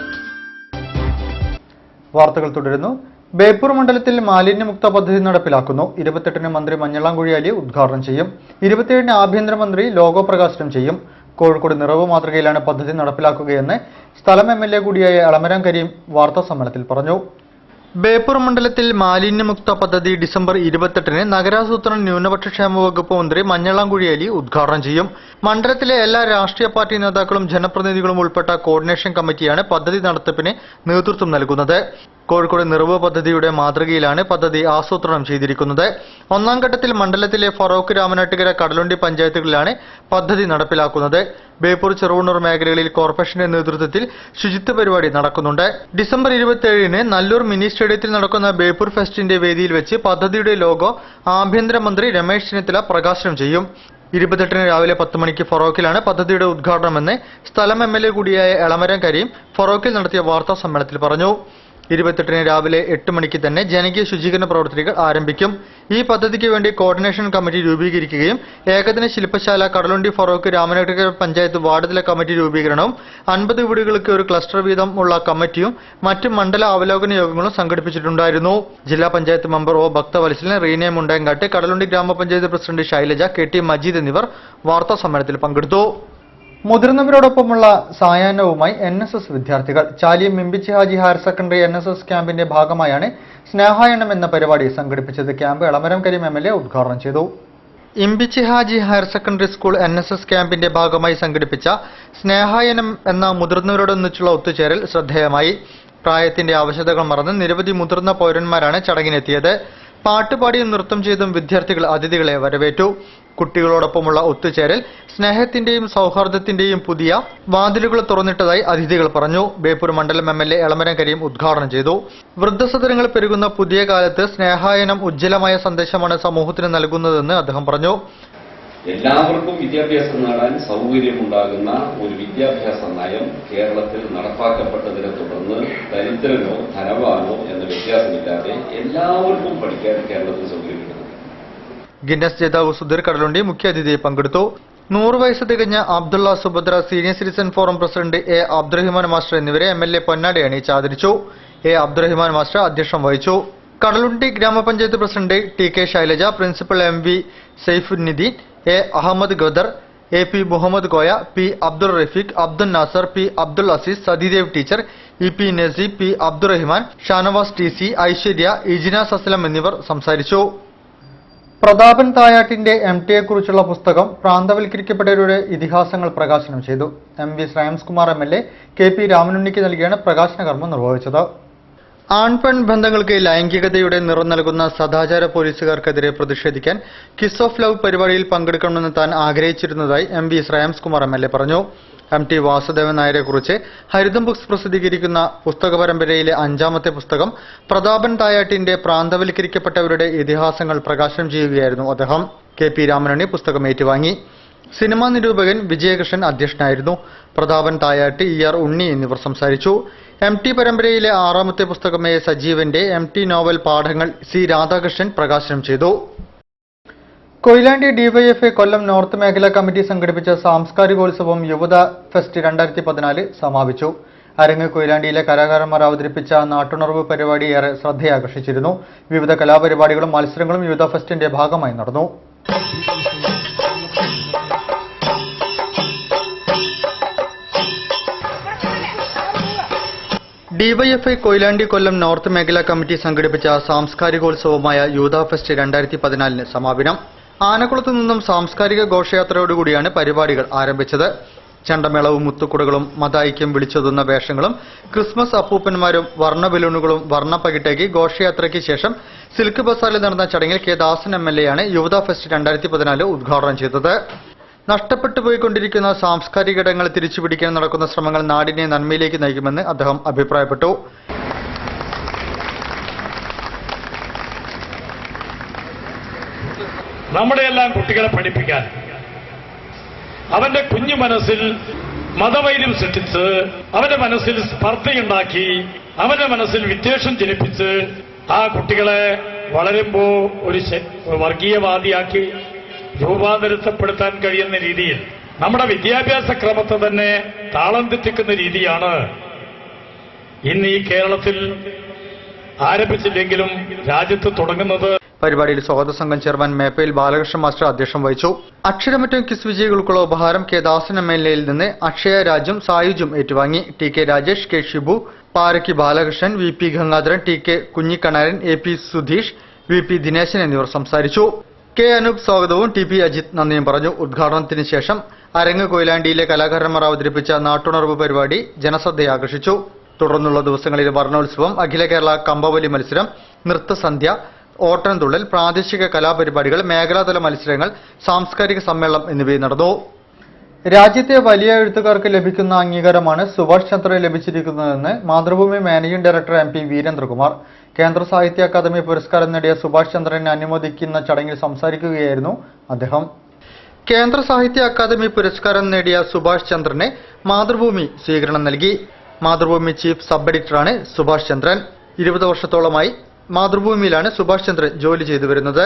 വാർത്തകൾ തുടരുന്നു. ബേപ്പൂർ മണ്ഡലത്തിൽ മാലിന്യമുക്ത പദ്ധതി നടപ്പിലാക്കുന്നു. 28-ന് മന്ത്രി മഞ്ഞളാം കുഴിയാലി ഉദ്ഘാടനം ചെയ്യും. 27-ന് ആഭ്യന്തരമന്ത്രി ലോഗോ പ്രകാശനം ചെയ്യും. കോഴിക്കോട് നിറവ് മാതൃകയിലാണ് പദ്ധതി നടപ്പിലാക്കുകയെന്ന് സ്ഥലം MLA കൂടിയായ എളമരം കരീം വാർത്താസമ്മേളനത്തിൽ പറഞ്ഞു. ബേപ്പൂർ മണ്ഡലത്തിൽ മാലിന്യമുക്ത പദ്ധതി ഡിസംബർ 28-ന് നഗരാസൂത്രണ ന്യൂനപക്ഷ ക്ഷേമ വകുപ്പ് മന്ത്രി മഞ്ഞളാം കുഴിയാലി ഉദ്ഘാടനം ചെയ്യും. മണ്ഡലത്തിലെ എല്ലാ രാഷ്ട്രീയ പാർട്ടി നേതാക്കളും ജനപ്രതിനിധികളും ഉൾപ്പെട്ട കോർഡിനേഷൻ കമ്മിറ്റിയാണ് പദ്ധതി നടത്തിപ്പിന് നേതൃത്വം നൽകുന്നത്. കോഴിക്കോട് നിറവ് പദ്ധതിയുടെ മാതൃകയിലാണ് പദ്ധതി ആസൂത്രണം ചെയ്തിരിക്കുന്നത്. ഒന്നാം ഘട്ടത്തിൽ മണ്ഡലത്തിലെ ഫറോക്ക്, രാമനാട്ടുകര, കടലുണ്ടി പഞ്ചായത്തുകളിലാണ് പദ്ധതി നടപ്പിലാക്കുന്നത്. ബേപ്പൂർ, ചെറുവണ്ണൂർ മേഖലകളിൽ കോർപ്പറേഷന്റെ നേതൃത്വത്തിൽ ശുചിത്വ പരിപാടി നടക്കുന്നുണ്ട്. ഡിസംബർ 27-ന് നല്ലൂർ മിനി സ്റ്റേഡിയത്തിൽ നടക്കുന്ന ബേപ്പൂർ ഫെസ്റ്റിന്റെ വേദിയിൽ വെച്ച് പദ്ധതിയുടെ ലോഗോ ആഭ്യന്തരമന്ത്രി രമേശ് ചെന്നിത്തല പ്രകാശനം ചെയ്യും. 28-ന് രാവിലെ 10 മണിക്ക് ഫറോക്കിലാണ് പദ്ധതിയുടെ ഉദ്ഘാടനമെന്ന് സ്ഥലം MLA കൂടിയായ എളമരം കരീം ഫറോക്കിൽ നടത്തിയ വാർത്താ സമ്മേളനത്തിൽ പറഞ്ഞു. 28-ന് രാവിലെ 8 മണിക്ക് തന്നെ ജനകീയ ശുചീകരണ പ്രവർത്തനങ്ങൾ ആരംഭിക്കും. ഈ പദ്ധതിക്ക് വേണ്ടി കോർഡിനേഷൻ കമ്മിറ്റി രൂപീകരിക്കുകയും ഏകദിന ശില്പശാല, കടലുണ്ടി, ഫറോക്ക്, രാമനാട്ടുകര പഞ്ചായത്ത് വാർഡുതല കമ്മിറ്റി രൂപീകരണവും 50 വീടുകൾക്ക് ഒരു ക്ലസ്റ്റർ വീതം ഉള്ള കമ്മിറ്റിയും മറ്റ് മണ്ഡല അവലോകന യോഗങ്ങളും സംഘടിപ്പിച്ചിട്ടുണ്ടായിരുന്നു. ജില്ലാ പഞ്ചായത്ത് മെമ്പർ O ഭക്തവത്സലൻ, റീന മുണ്ടേങ്കാട്ട്, കടലുണ്ടി ഗ്രാമപഞ്ചായത്ത് പ്രസിഡന്റ് ശൈലജ, KT മജീദ് എന്നിവർ വാർത്താ സമ്മേളനത്തിൽ പങ്കെടുത്തു. മുതിർന്നവരോടൊപ്പമുള്ള സായാഹ്നവുമായി NSS വിദ്യാർത്ഥികൾ. Chaliyam Mimbichi Haji higher secondary NSS ക്യാമ്പിന്റെ ഭാഗമായാണ് സ്നേഹായണം എന്ന പരിപാടി സംഘടിപ്പിച്ചത്. ക്യാമ്പ് എളമരം കരീം MLA ഉദ്ഘാടനം ചെയ്തു. Imbichi Haji higher secondary school NSS ക്യാമ്പിന്റെ ഭാഗമായി സംഘടിപ്പിച്ച സ്നേഹായനം എന്ന മുതിർന്നവരോടൊന്നിച്ചുള്ള ഒത്തുചേരൽ ശ്രദ്ധേയമായി. പ്രായത്തിന്റെ ആവശ്യതകൾ മറന്ന് നിരവധി മുതിർന്ന പൗരന്മാരാണ് ചടങ്ങിനെത്തിയത്. പാട്ടുപാടിയും നൃത്തം ചെയ്തും വിദ്യാർത്ഥികൾ അതിഥികളെ വരവേറ്റു. കുട്ടികളോടൊപ്പമുള്ള ഒത്തുചേരൽ സ്നേഹത്തിന്റെയും സൗഹാർദ്ദത്തിന്റെയും പുതിയ വാതിലുകൾ തുറന്നിട്ടതായി അതിഥികൾ പറഞ്ഞു. ബേപ്പൂർ മണ്ഡലം MLA എളമരം കരീം ഉദ്ഘാടനം ചെയ്തു. വൃദ്ധസദനങ്ങൾ പെരുകുന്ന പുതിയ കാലത്ത് സ്നേഹായനം ഉജ്ജ്വലമായ സന്ദേശമാണ് സമൂഹത്തിന് നൽകുന്നതെന്ന് അദ്ദേഹം പറഞ്ഞു. എല്ലാവർക്കും വിദ്യാഭ്യാസം നേടാൻ സൗകര്യമുണ്ടാകുന്ന ഒരു വിദ്യാഭ്യാസ നയം കേരളത്തിൽ നടപ്പാക്കപ്പെട്ടതിനെ തുടർന്ന് ദരിദ്രനോ ധനവാനോ എന്ന വ്യത്യാസമില്ലാതെ എല്ലാവർക്കും പഠിക്കാൻ കേരളത്തിൽ സൗകര്യം കിട്ടുന്നു. ഗിന്നസ് ജേതാവ് സുധീർ കടലുണ്ടി മുഖ്യാതിഥിയായി പങ്കെടുത്തു. 100 വയസ്സ് തികഞ്ഞ Abdulla Subhadra, senior citizen forum president A Abdurahiman master എന്നിവരെ MLA പൊന്നാടി അണിയിച്ച് ആദരിച്ചു. A അബ്ദുറഹിമാൻ മാസ്റ്റർ അധ്യക്ഷം വഹിച്ചു. കടലുണ്ടി ഗ്രാമപഞ്ചായത്ത് president TK Shailaja, principal MV Saifunnideen, A Ahammed Gadar, AP Muhammed Koya, P Abdul Rafeeq, Abdul Nasar, P Abdul Azeez, Sathidev teacher, EP Naseeb, P Abdurahiman, Shanavas TC, Aishwarya, Ijinas Aslam എന്നിവർ സംസാരിച്ചു. പ്രതാപൻ തായാട്ടിന്റെ MTയെക്കുറിച്ചുള്ള പുസ്തകം പ്രാന്തവൽക്കരിക്കപ്പെട്ടവരുടെ ഇതിഹാസങ്ങൾ പ്രകാശനം ചെയ്തു. MV Shreyams Kumar MLA KP രാമനുണ്ണിക്ക് നൽകിയാണ് പ്രകാശന കർമ്മം നിർവഹിച്ചത്. ആൺപെൺ ബന്ധങ്ങൾക്ക് ലൈംഗികതയുടെ നിറം നൽകുന്ന സദാചാര പോലീസുകാർക്കെതിരെ പ്രതിഷേധിക്കാൻ കിസ് ഓഫ് ലവ് പരിപാടിയിൽ പങ്കെടുക്കണമെന്ന് താൻ ആഗ്രഹിച്ചിരുന്നതായി MV ശ്രേയംസ് കുമാർ MLA പറഞ്ഞു. MT വാസുദേവൻ നായരെക്കുറിച്ച് ഹരിതം ബുക്സ് പ്രസിദ്ധീകരിക്കുന്ന പുസ്തക പരമ്പരയിലെ 5ാമത്തെ പുസ്തകം പ്രതാപൻ തായാട്ടിന്റെ പ്രാന്തവൽക്കരിക്കപ്പെട്ടവരുടെ ഇതിഹാസങ്ങൾ പ്രകാശനം ചെയ്യുകയായിരുന്നു അദ്ദേഹം. KP രാമനുണ്ണി പുസ്തകം ഏറ്റുവാങ്ങി. സിനിമാ നിരൂപകൻ വിജയകൃഷ്ണൻ അധ്യക്ഷനായിരുന്നു. പ്രതാപൻ തായാട്ട്, ER ഉണ്ണി എന്നിവർ സംസാരിച്ചു. MT പരമ്പരയിലെ 6ാമത്തെ പുസ്തകമായ സജീവന്റെ MT നോവൽ പാഠങ്ങൾ C രാധാകൃഷ്ണൻ പ്രകാശനം ചെയ്തു. കൊയിലാണ്ടി DYFI കൊല്ലം നോർത്ത് മേഖലാ കമ്മിറ്റി സംഘടിപ്പിച്ച സാംസ്കാരികോത്സവം യുവത ഫെസ്റ്റ് 2014 സമാപിച്ചു. അരങ്ങ് കൊയിലാണ്ടിയിലെ കലാകാരന്മാർ അവതരിപ്പിച്ച നാട്ടുണർവ് പരിപാടി ഏറെ ശ്രദ്ധയാകർഷിച്ചിരുന്നു. വിവിധ കലാപരിപാടികളും മത്സരങ്ങളും യുവത ഫെസ്റ്റിന്റെ ഭാഗമായി നടന്നു. DYFI കൊയിലാണ്ടി കൊല്ലം നോർത്ത് മേഖലാ കമ്മിറ്റി സംഘടിപ്പിച്ച സാംസ്കാരികോത്സവമായ യൂത ഫെസ്റ്റ് 2014 സമാപനം. ആനക്കുളത്തു നിന്നും സാംസ്കാരിക ഘോഷയാത്രയോടുകൂടിയാണ് പരിപാടികൾ ആരംഭിച്ചത്. ചെണ്ടമേളവും മുത്തുക്കുടകളും മതായിക്യം വിളിച്ചൊതുന്ന വേഷങ്ങളും ക്രിസ്മസ് അപ്പൂപ്പന്മാരും വർണ്ണ ബലൂണുകളും വർണ്ണപ്പകിട്ടേക്ക് ഘോഷയാത്രയ്ക്ക് ശേഷം സിൽക്ക് ബസാറിൽ നടന്ന ചടങ്ങിൽ K ദാസൻ MLA ആണ് യൂത ഫെസ്റ്റ് 2014 ഉദ്ഘാടനം ചെയ്തത്. നഷ്ടപ്പെട്ടു പോയിക്കൊണ്ടിരിക്കുന്ന സാംസ്കാരിക ഇടങ്ങൾ തിരിച്ചുപിടിക്കാൻ നടക്കുന്ന ശ്രമങ്ങൾ നാടിനെ നന്മയിലേക്ക് നയിക്കുമെന്ന് അദ്ദേഹം അഭിപ്രായപ്പെട്ടു. നമ്മുടെയെല്ലാം കുട്ടികളെ പഠിപ്പിക്കാൻ അവന്റെ കുഞ്ഞു മനസ്സിൽ മതവൈര്യം സൃഷ്ടിച്ച് അവന്റെ മനസ്സിൽ സ്പർദ്ധയുണ്ടാക്കി അവന്റെ മനസ്സിൽ വിദ്വേഷം ജനിപ്പിച്ച് ആ കുട്ടികളെ വളരുമ്പോ ഒരു വർഗീയവാദിയാക്കി രൂപാന്തരപ്പെടുത്താൻ കഴിയുന്ന രീതിയിൽ നമ്മുടെ വിദ്യാഭ്യാസ ക്രമത്തെ തന്നെ താളം തെറ്റിക്കുന്ന രീതിയാണ് ഇന്ന് ഈ കേരളത്തിൽ ആരംഭിച്ചില്ലെങ്കിലും രാജ്യത്ത് തുടങ്ങുന്നത്. പരിപാടിയിൽ സ്വാഗത സംഘം ചെയർമാൻ മേപ്പയിൽ ബാലകൃഷ്ണൻ മാസ്റ്റർ അധ്യക്ഷം വഹിച്ചു. അക്ഷരമറ്റം ക്വിസ് വിജയികൾക്കുള്ള ഉപഹാരം K ദാസൻ MLAയിൽ നിന്ന് അക്ഷയ രാജും സായുജും ഏറ്റുവാങ്ങി. TK Rajesh, K Shibu, പാരക്കി Balakrishnan, VP Gangadharan, TK Kunhikkanaran, AP Sudheesh, VP Dineshan എന്നിവർ സംസാരിച്ചു. K അനൂപ് സ്വാഗതവും TP അജിത് നന്ദിയും പറഞ്ഞു. ഉദ്ഘാടനത്തിന് ശേഷം അരങ്ങ് കൊയിലാണ്ടിയിലെ കലാകാരന്മാർ അവതരിപ്പിച്ച നാട്ടുണർവ് പരിപാടി ജനശ്രദ്ധയാകർഷിച്ചു. തുടർന്നുള്ള ദിവസങ്ങളിൽ വർണ്ണോത്സവം, അഖില കേരള കമ്പവലി മത്സരം, നൃത്തസന്ധ്യ, ഓട്ടംതുള്ളൽ, പ്രാദേശിക കലാപരിപാടികൾ, മേഖലാതല മത്സരങ്ങൾ, സാംസ്കാരിക സമ്മേളനം എന്നിവയും നടന്നു. രാജ്യത്തെ വലിയ എഴുത്തുകാർക്ക് ലഭിക്കുന്ന അംഗീകാരമാണ് സുഭാഷ് ചന്ദ്രന് ലഭിച്ചിരിക്കുന്നതെന്ന് Mathrubhumi managing director MP Veerendrakumar. Kendra Sahitya academy പുരസ്കാരം നേടിയ സുഭാഷ് ചന്ദ്രനെ അനുമോദിക്കുന്ന ചടങ്ങിൽ സംസാരിക്കുകയായിരുന്നു അദ്ദേഹം. കേന്ദ്ര സാഹിത്യ അക്കാദമി പുരസ്കാരം നേടിയ സുഭാഷ് ചന്ദ്രനെ മാതൃഭൂമി സ്വീകരണം നൽകി. മാതൃഭൂമി ചീഫ് സബ് എഡിറ്ററാണ് സുഭാഷ് ചന്ദ്രൻ. 20 വർഷത്തോളമായി മാതൃഭൂമിയിലാണ് സുഭാഷ് ചന്ദ്രൻ ജോലി ചെയ്തു വരുന്നത്.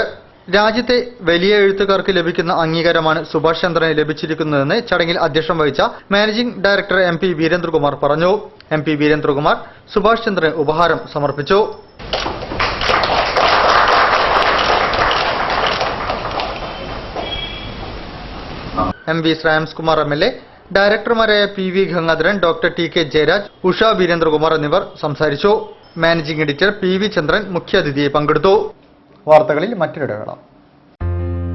രാജ്യത്തെ വലിയ എഴുത്തുകാർക്ക് ലഭിക്കുന്ന അംഗീകാരമാണ് സുഭാഷ് ചന്ദ്രന് ലഭിച്ചിരിക്കുന്നതെന്ന് ചടങ്ങിൽ അധ്യക്ഷം വഹിച്ച മാനേജിംഗ് ഡയറക്ടർ MP വീരേന്ദ്രകുമാർ പറഞ്ഞു. MP വീരേന്ദ്രകുമാർ സുഭാഷ് ചന്ദ്രന് ഉപഹാരം സമർപ്പിച്ചു. MV Shreyamskumar MLA, ഡയറക്ടർമാരായ PV Gangadharan, doctor TK Jayaraj, Usha Veerendrakumar എന്നിവർ സംസാരിച്ചു. മാനേജിംഗ് എഡിറ്റർ PV ചന്ദ്രൻ മുഖ്യാതിഥിയെ പങ്കെടുത്തു. വാർത്തകളിൽ മറ്റൊരിടവേള.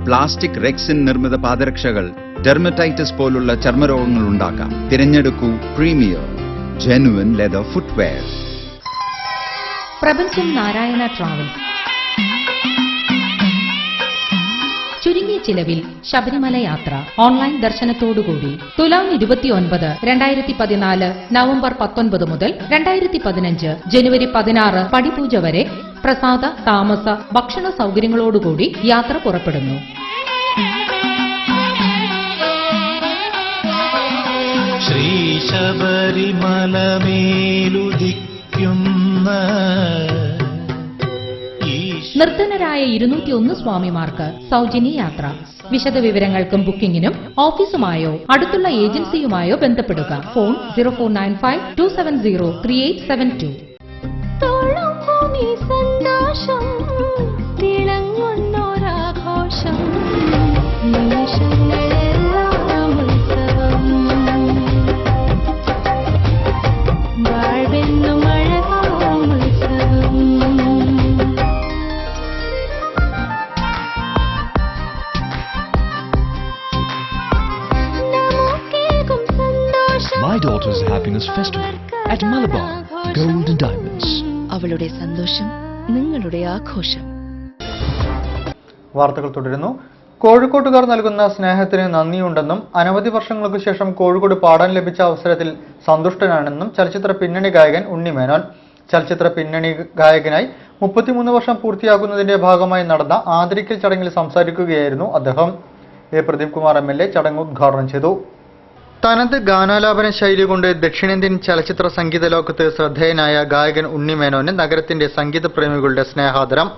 പ്ലാസ്റ്റിക് റെക്സിൻ നിർമ്മിത പാദരക്ഷകൾ ഡെർമറ്റൈറ്റിസ് പോലുള്ള ചർമ്മരോഗങ്ങൾ ഉണ്ടാക്കാം. തിരഞ്ഞെടുക്കൂ പ്രീമിയർ ജെനുവിൻ ലെതർ ഫുട്വെയർ. പ്രപഞ്ചം നാരായണ ട്രാവൽ. ചുരുങ്ങിയ ചിലവിൽ ശബരിമല യാത്ര ഓൺലൈൻ ദർശനത്തോടുകൂടി തുലാം 29, 2014 നവംബർ 19 മുതൽ 2015 ജനുവരി 16 പടിപൂജ വരെ പ്രസാദ, താമസ, ഭക്ഷണ സൗകര്യങ്ങളോടുകൂടി യാത്ര പുറപ്പെടുന്നു. ശ്രീ ശബരിമലമേലുദിക്കുന്ന നിർധനരായ 201 സ്വാമിമാർക്ക് സൗജന്യ യാത്ര. വിശദവിവരങ്ങൾക്കും ബുക്കിംഗിനും ഓഫീസുമായോ അടുത്തുള്ള ഏജൻസിയുമായോ ബന്ധപ്പെടുക. Phone 0495-270-3872. My daughter's happiness festival at Malabar Gold and Diamonds. അവളുടെ സന്തോഷം നിങ്ങളുടെ ആഘോഷം. വാർത്തകൾ തുടരുന്നു. കോഴിക്കോട്ടുകാർ നൽകുന്ന സ്നേഹത്തിന് നന്ദിയുണ്ടെന്നും അനവധി വർഷങ്ങൾക്ക് ശേഷം കോഴിക്കോട് പാടാൻ ലഭിച്ച അവസരത്തിൽ സന്തുഷ്ടനാണെന്നും ചലച്ചിത്ര പിന്നണി ഗായകൻ ഉണ്ണിമേനോൻ. ചലച്ചിത്ര പിന്നണി ഗായകനായി 33 വർഷം പൂർത്തിയാക്കുന്നതിന്റെ ഭാഗമായി നടന്ന ആദരിക്കൽ ചടങ്ങിൽ സംസാരിക്കുകയായിരുന്നു അദ്ദേഹം. എ പ്രദീപ് കുമാർ MLA ചടങ്ങ് ഉദ്ഘാടനം ചെയ്തു. തനത് ഗാനാലാപന ശൈലി കൊണ്ട് ദക്ഷിണേന്ത്യൻ ചലച്ചിത്ര സംഗീത ലോകത്ത് ശ്രദ്ധേയനായ ഗായകൻ ഉണ്ണിമേനോന് നഗരത്തിന്റെ സംഗീത പ്രേമികളുടെ സ്നേഹാദരം.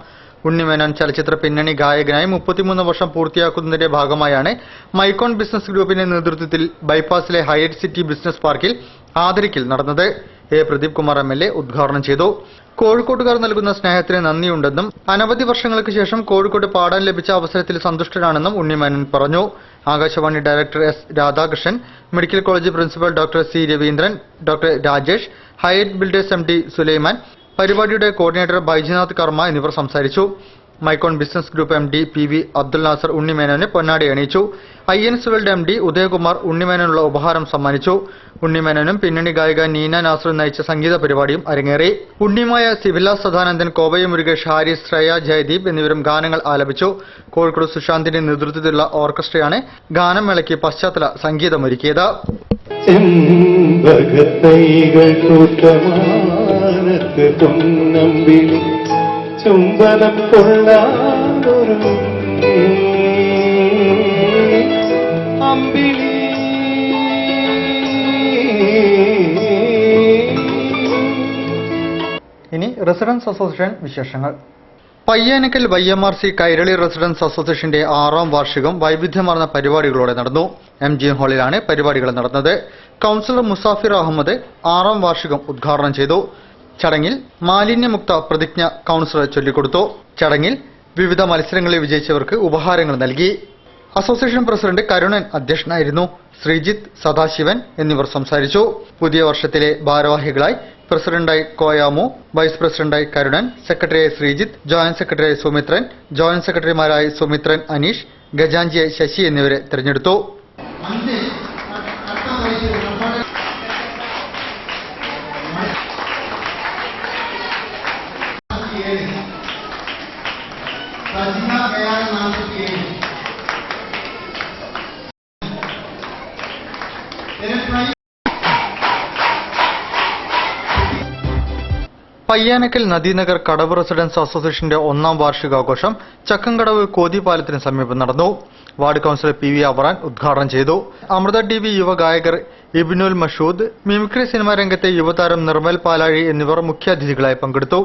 ഉണ്ണിമേനോൻ ചലച്ചിത്ര പിന്നണി ഗായകനായി 33 വർഷം പൂർത്തിയാക്കുന്നതിന്റെ ഭാഗമായാണ് മൈക്കോൺ ബിസിനസ് ഗ്രൂപ്പിന്റെ നേതൃത്വത്തിൽ ബൈപ്പാസിലെ ഹയറ്റ് സിറ്റി ബിസിനസ് പാർക്കിൽ ആദരിക്കൽ നടന്നത്. എ പ്രദീപ് കുമാർ MLA ഉദ്ഘാടനം ചെയ്തു. കോഴിക്കോട്ടുകാർ നൽകുന്ന സ്നേഹത്തിന് നന്ദിയുണ്ടെന്നും അനവധി വർഷങ്ങൾക്ക് ശേഷം കോഴിക്കോട് പാടാൻ ലഭിച്ച അവസരത്തിൽ സന്തുഷ്ടനാണെന്നും ഉണ്ണിമേനോൻ പറഞ്ഞു. Akashvani director S. Radhakrishnan, medical college principal doctor C. Raveendran, doctor Rajesh, Hyatt builders MD Sulaiman, പരിപാടിയുടെ കോർഡിനേറ്റർ ബൈജനാഥ് കർമ്മ എന്നിവർ സംസാരിച്ചു. Micon business group MD PV Abdul Nasar ഉണ്ണിമേനോനെ പൊന്നാടി അണിയിച്ചു. INS വേൾഡ് MD ഉദയകുമാർ ഉണ്ണിമേനോനുള്ള ഉപഹാരം സമ്മാനിച്ചു. ഉണ്ണിമേനോനും പിന്നണി ഗായിക നീന നാസറും നയിച്ച സംഗീത പരിപാടിയും അരങ്ങേറി. ഉണ്ണിമായ സിവില സദാനന്ദൻ, കോവയ മുരുകേഷ്, ഹാരിസ്, ശ്രേയ, ജയദീപ് എന്നിവരും ഗാനങ്ങൾ ആലപിച്ചു. കോഴിക്കോട് സുശാന്തിന്റെ നേതൃത്വത്തിലുള്ള ഓർക്കസ്ട്രയാണ് ഗാനമേളയ്ക്ക് പശ്ചാത്തല സംഗീതമൊരുക്കിയത്. ചുംബനം കൊള്ളാതൊരു അമ്പിളി ഇനി റെസിഡൻസ് അസോസിയേഷൻ വിശേഷങ്ങൾ. പയ്യാനക്കൽ YMRC കൈരളി റെസിഡൻസ് അസോസിയേഷന്റെ 6ാം വാർഷികം വൈവിധ്യമാർന്ന പരിപാടികളോടെ നടന്നു. MGM ഹാളിലാണ് പരിപാടികൾ നടന്നത്. കൗൺസിലർ മുസാഫിർ അഹമ്മദ് 6ാം വാർഷികം ഉദ്ഘാടനം ചെയ്തു. ചടങ്ങിൽ മാലിന്യമുക്ത പ്രതിജ്ഞ കൗൺസിലർ ചൊല്ലിക്കൊടുത്തു. ചടങ്ങിൽ വിവിധ മത്സരങ്ങളിൽ വിജയിച്ചവർക്ക് ഉപഹാരങ്ങൾ നൽകി. അസോസിയേഷൻ പ്രസിഡന്റ് കരുണൻ അധ്യക്ഷനായിരുന്നു. ശ്രീജിത്ത്, സദാശിവൻ എന്നിവർ സംസാരിച്ചു. പുതിയ വർഷത്തിലെ ഭാരവാഹികളായി പ്രസിഡന്റായി കോയാമു, വൈസ് പ്രസിഡന്റായി കരുണൻ, സെക്രട്ടറിയായി ശ്രീജിത്ത്, ജോയിന്റ് സെക്രട്ടറിയായി സുമിത്രൻ, ജോയിന്റ് സെക്രട്ടറിമാരായി സുമിത്രൻ, അനീഷ്, ഗജാഞ്ചിയായി ശശി എന്നിവരെ തെരഞ്ഞെടുത്തു. പയ്യാനക്കൽ നദീനഗർ കടവ് റെസിഡൻസ് അസോസിയേഷന്റെ 1ാം വാർഷികാഘോഷം ചക്കങ്കടവ് കോതിപാലത്തിന് സമീപം നടന്നു. വാർഡ് കൌൺസിലർ PV അബറാൻ ഉദ്ഘാടനം ചെയ്തു. അമൃത TV യുവ ഗായകർ ഇബ്നുൽ മഷൂദ്, മിമിക്രി സിനിമാ രംഗത്തെ യുവതാരം നിർമ്മൽ പാലാഴി എന്നിവർ മുഖ്യാതിഥികളായി പങ്കെടുത്തു.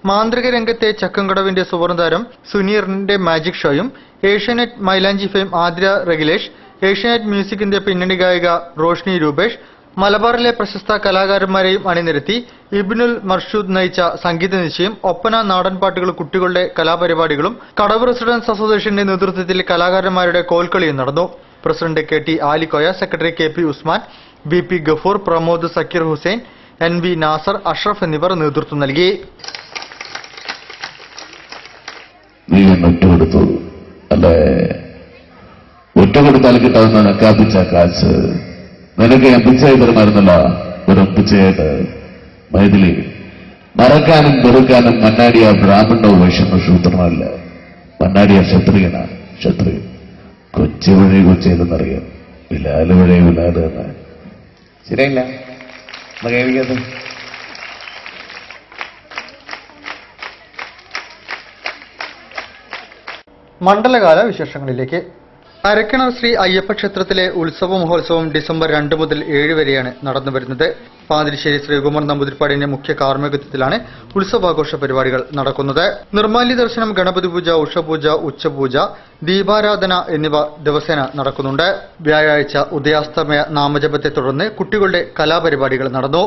മാന്ത്രിക രംഗത്തെ ചക്കങ്കടവിന്റെ സുവർണതാരം സുനീറിന്റെ മാജിക് ഷോയും ഏഷ്യാനെറ്റ് മൈലാഞ്ചി ഫെയിം ആതിര റെഗുലേഷ്, ഏഷ്യാനെറ്റ് മ്യൂസിക്കിന്റെ പിന്നണി ഗായിക റോഷ്നി രൂപേഷ്, മലബാറിലെ പ്രശസ്ത കലാകാരന്മാരെയും അണിനിരത്തി ഇബ്നുൽ മർഷൂദ് നയിച്ച സംഗീത നിശ്ചയം, ഒപ്പന, നാടൻപാട്ടുകൾ, കുട്ടികളുടെ കലാപരിപാടികളും കടവ് റെസിഡൻസ് അസോസിയേഷന്റെ നേതൃത്വത്തിൽ കലാകാരന്മാരുടെ കോൽക്കളിയും നടന്നു. President KT Alikoya, secretary KP Usman, BP Gafoor, Pramod, Sakkeer Hussain, NV Nasar, Ashraf എന്നിവർ നേതൃത്വം നൽകി. ഒറ്റുകൊടുത്തു അല്ലെ? ഒറ്റുകൊടുത്താൽ കിട്ടാവുന്ന കാപ്പിച്ച കാശ് നിനക്ക് ഞാൻ പിച്ചയായി തരുമായിരുന്നല്ല. ഒരു പിച്ചയായിട്ട് മൈഥിലി മറക്കാനും വെറുക്കാനും മന്നാടിയ ബ്രാഹ്മണോ വൈഷ്ണവ ശൂദ്രനല്ല. മന്നാടിയ ക്ഷത്രിയനാണ്. ക്ഷത്രിയൻ കൊച്ചി വഴി കൊച്ചിയിലെന്നറിയാം. വിലാല് വഴി വിലാല് എന്ന് ശരിയല്ല കേൾക്കാത്ത. മണ്ഡലകാല വിശേഷങ്ങളിലേക്ക്. അരക്കിണർ ശ്രീ അയ്യപ്പ ക്ഷേത്രത്തിലെ ഉത്സവ മഹോത്സവം ഡിസംബർ 2 മുതൽ 7 വരെയാണ് നടന്നുവരുന്നത്. പാതിരിശ്ശേരി ശ്രീകുമാർ നമ്പൂതിരിപ്പാടിന്റെ മുഖ്യ കാർമ്മികത്വത്തിലാണ് ഉത്സവാഘോഷ പരിപാടികൾ നടക്കുന്നത്. നിർമ്മാല്യ ദർശനം, ഗണപതി പൂജ, ഉഷപൂജ, ഉച്ചപൂജ, ദീപാരാധന എന്നിവ ദിവസേന നടക്കുന്നുണ്ട്. വ്യാഴാഴ്ച ഉദയാസ്തമയ നാമജപത്തെ തുടർന്ന് കുട്ടികളുടെ കലാപരിപാടികൾ നടന്നു.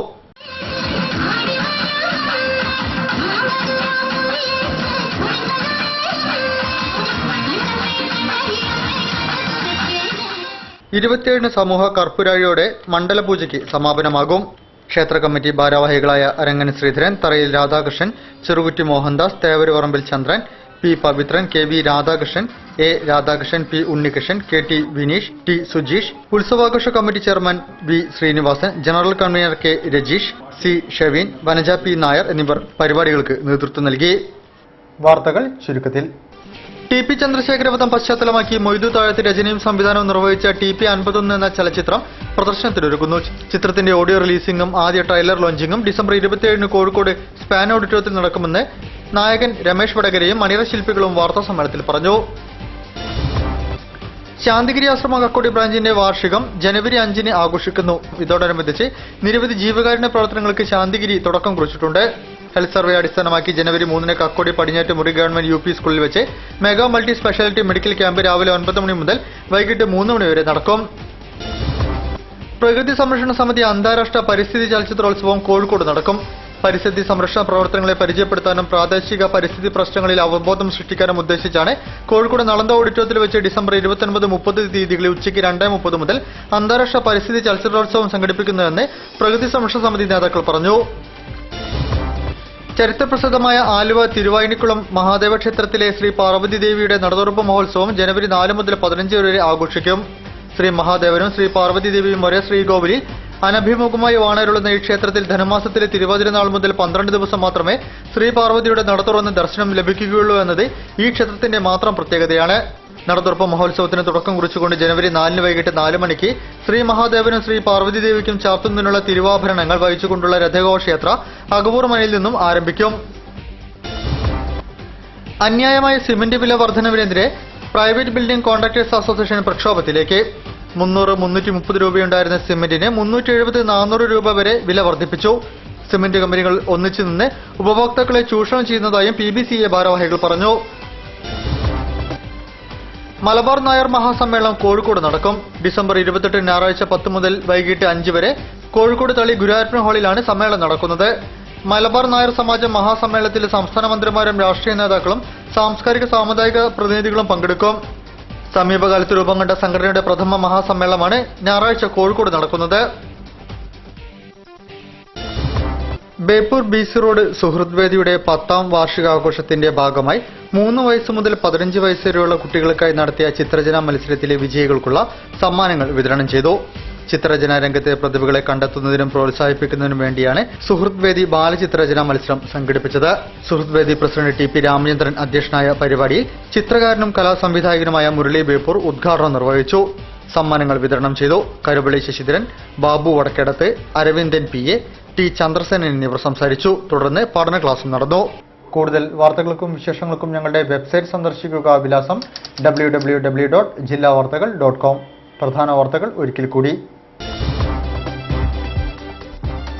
ഇരുപത്തിയേഴിന് സമൂഹ കർപ്പൂരാഴിയോടെ മണ്ഡലപൂജയ്ക്ക് സമാപനമാകും. ക്ഷേത്ര കമ്മിറ്റി ഭാരവാഹികളായ Arangan Sreedharan, Tharayil Radhakrishnan, Cherukutty Mohandas, Thevaruparambil Chandran, P. Pavithran, KV Radhakrishnan, A. Radhakrishnan, P. Unnikrishnan, KT Vineesh, T. Sujeesh, ഉത്സവാഘോഷ committee chairman V. Srinivasan, general convener K. Rajeesh, C. Sheveen, Vanaja P. Nair എന്നിവർ പരിപാടികൾക്ക് നേതൃത്വം നൽകി. വാർത്തകൾ ചുരുക്കത്തിൽ. ടി പി ചന്ദ്രശേഖരവധം പശ്ചാത്തലമാക്കി മൊയ്തു താഴത്ത് രചനയും സംവിധാനവും നിർവഹിച്ച TP 51 എന്ന ചലച്ചിത്രം പ്രദർശനത്തിനൊരുക്കുന്നു. ചിത്രത്തിന്റെ ഓഡിയോ റിലീസിംഗും ആദ്യ ട്രെയിലർ ലോഞ്ചിങ്ങും ഡിസംബർ 27 കോഴിക്കോട് സ്പാൻ ഓഡിറ്റോറിയത്തിൽ നടക്കുമെന്ന് നായകൻ രമേശ് വടകരയും അണിയറ ശില്പികളും വാർത്താസമ്മേളനത്തിൽ പറഞ്ഞു. ശാന്തിഗിരി ആശ്രമ കക്കോടി ബ്രാഞ്ചിന്റെ വാർഷികം ജനുവരി 5 ആഘോഷിക്കുന്നു. ഇതോടനുബന്ധിച്ച് നിരവധി ജീവകാരുണ്യ പ്രവർത്തനങ്ങൾക്ക് ശാന്തിഗിരി തുടക്കം കുറിച്ചിട്ടുണ്ട്. ഹെൽത്ത് സർവേ അടിസ്ഥാനമാക്കി ജനുവരി 3 കക്കോടി പടിഞ്ഞാറ്റ് മുറി ഗവൺമെന്റ് UP സ്കൂളിൽ വെച്ച് mega multi speciality medical camp രാവിലെ 9 മണി മുതൽ വൈകിട്ട് 3 മണി വരെ നടക്കും. പ്രകൃതി സംരക്ഷണ സമിതി അന്താരാഷ്ട്ര പരിസ്ഥിതി ചലച്ചിത്രോത്സവം കോഴിക്കോട് നടക്കും. പരിസ്ഥിതി സംരക്ഷണ പ്രവർത്തനങ്ങളെ പരിചയപ്പെടുത്താനും പ്രാദേശിക പരിസ്ഥിതി പ്രശ്നങ്ങളിൽ അവബോധം സൃഷ്ടിക്കാനും ഉദ്ദേശിച്ചാണ് കോഴിക്കോട് നളന്ദ ഓഡിറ്റോറിയത്തിൽ വെച്ച് ഡിസംബർ 29, 30 തീയതികളിൽ ഉച്ചയ്ക്ക് 2:30 മുതൽ അന്താരാഷ്ട്ര പരിസ്ഥിതി ചലച്ചിത്രോത്സവം സംഘടിപ്പിക്കുന്നതെന്ന് പ്രകൃതി സംരക്ഷണ സമിതി നേതാക്കൾ പറഞ്ഞു. ചരിത്രപ്രസിദ്ധമായ ആലുവ തിരുവായിനിക്കുളം മഹാദേവ ക്ഷേത്രത്തിലെ ശ്രീ പാർവതി ദേവിയുടെ നടതുറപ്പ് മഹോത്സവം ജനുവരി 4 മുതൽ 15 വരെ ആഘോഷിക്കും. ശ്രീ മഹാദേവനും ശ്രീ പാർവതി ദേവിയും ഒരേ ശ്രീകോവിലിൽ അനഭിമുഖമായി വാണരുളുന്ന ഈ ക്ഷേത്രത്തിൽ ധനുമാസത്തിലെ തിരുവാതിര നാൾ മുതൽ 12 ദിവസം മാത്രമേ ശ്രീ പാർവതിയുടെ നട തുറന്ന് ദർശനം ലഭിക്കുകയുള്ളൂ എന്നത് ഈ ക്ഷേത്രത്തിന്റെ മാത്രം പ്രത്യേകതയാണ്. നടതുറപ്പ് മഹോത്സവത്തിന് തുടക്കം കുറിച്ചുകൊണ്ട് ജനുവരി 4 വൈകിട്ട് 4 മണിക്ക് ശ്രീ മഹാദേവനും ശ്രീ പാർവതി ദേവിക്കും ചാർത്തുന്നതിനുള്ള തിരുവാഭരണങ്ങൾ വഹിച്ചുകൊണ്ടുള്ള രഥഘോഷയാത്ര അകവൂർ മനയിൽ നിന്നും ആരംഭിക്കും. അന്യായമായ സിമന്റ് വില വർധനവിനെതിരെ പ്രൈവറ്റ് ബിൽഡിംഗ് കോൺട്രാക്ടേഴ്സ് അസോസിയേഷൻ പ്രക്ഷോഭത്തിലേക്ക്. 300-330 രൂപയുണ്ടായിരുന്ന സിമന്റിന് 370-400 രൂപ വരെ വില വർദ്ധിപ്പിച്ചു. സിമന്റ് കമ്പനികൾ ഒന്നിച്ചു നിന്ന് ഉപഭോക്താക്കളെ ചൂഷണം ചെയ്യുന്നതായും PBCA ഭാരവാഹികൾ പറഞ്ഞു. മലബാർ നായർ മഹാസമ്മേളനം കോഴിക്കോട് നടക്കും. ഡിസംബർ 28 ഞായറാഴ്ച 10 മുതൽ വൈകിട്ട് 5 വരെ കോഴിക്കോട് തളി ഗുരുവായൂരപ്പൻ ഹാളിലാണ് സമ്മേളനം നടക്കുന്നത്. മലബാർ നായർ സമാജം മഹാസമ്മേളനത്തിൽ സംസ്ഥാന മന്ത്രിമാരും രാഷ്ട്രീയ നേതാക്കളും സാംസ്കാരിക സാമുദായിക പ്രതിനിധികളും പങ്കെടുക്കും. സമീപകാലത്ത് രൂപം കൊണ്ട സംഘടനയുടെ പ്രഥമ മഹാസമ്മേളനമാണ് ഞായറാഴ്ച കോഴിക്കോട് നടക്കുന്നത്. ബേപ്പൂർ BC റോഡ് സുഹൃത്ത് വേദിയുടെ 10ാം വാർഷികാഘോഷത്തിന്റെ ഭാഗമായി 3 വയസ്സ് മുതൽ 15 വയസ്സ് വരെയുള്ള കുട്ടികൾക്കായി നടത്തിയ ചിത്രരചനാ മത്സരത്തിലെ വിജയികൾക്കുള്ള സമ്മാനങ്ങൾ വിതരണം ചെയ്തു. ചിത്രരചനാ രംഗത്തെ പ്രതിഭകളെ കണ്ടെത്തുന്നതിനും പ്രോത്സാഹിപ്പിക്കുന്നതിനും വേണ്ടിയാണ് സുഹൃത്ത് വേദി ബാലചിത്രരചനാ മത്സരം സംഘടിപ്പിച്ചത്. സുഹൃത്ത് വേദി പ്രസിഡന്റ് TP രാമചന്ദ്രൻ അധ്യക്ഷനായ പരിപാടിയിൽ ചിത്രകാരനും കലാസംവിധായകനുമായ മുരളി ബേപ്പൂർ ഉദ്ഘാടനം നിർവഹിച്ചു. സമ്മാനങ്ങൾ വിതരണം ചെയ്തു. കരുവള്ളി ശശിധരൻ, ബാബു വടക്കേടത്ത്, അരവിന്ദൻ PA, T ചന്ദ്രസേനൻ എന്നിവർ സംസാരിച്ചു. തുടർന്ന് പഠന ക്ലാസും നടന്നു. കൂടുതൽ വാർത്തകൾക്കും വിശേഷങ്ങൾക്കും ഞങ്ങളുടെ വെബ്സൈറ്റ് സന്ദർശിക്കുക. വിലാസം www.jillavartakal.com. പ്രധാന വാർത്തകൾ ഒരിക്കൽ കൂടി.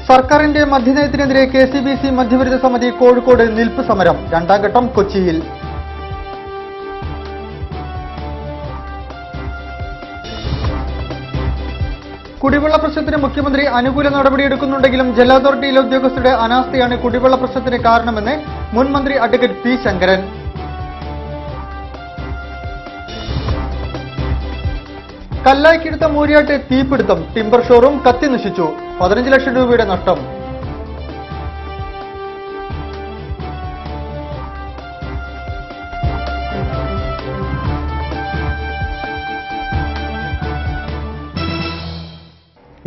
സർക്കാരിന്റെ മദ്യനയത്തിനെതിരെ KCBC മദ്യവിരുദ്ധ സമിതി കോഴിക്കോട് നിൽപ്പ് സമരം. 2ാം ഘട്ടം കൊച്ചിയിൽ. കുടിവെള്ള പ്രശ്നത്തിന് മുഖ്യമന്ത്രി അനുകൂല നടപടിയെടുക്കുന്നുണ്ടെങ്കിലും ജല അതോറിറ്റിയിലെ ഉദ്യോഗസ്ഥരുടെ അനാസ്ഥയാണ് കുടിവെള്ള പ്രശ്നത്തിന് കാരണമെന്ന് മുൻ മന്ത്രി അഡ്വക്കേറ്റ് P ശങ്കരൻ. കല്ലായിക്കെടുത്ത മൂര്യാട്ട് തീപിടുത്തം. ടിംബർ ഷോറൂം കത്തി നശിച്ചു. 15 ലക്ഷം രൂപയുടെ നഷ്ടം.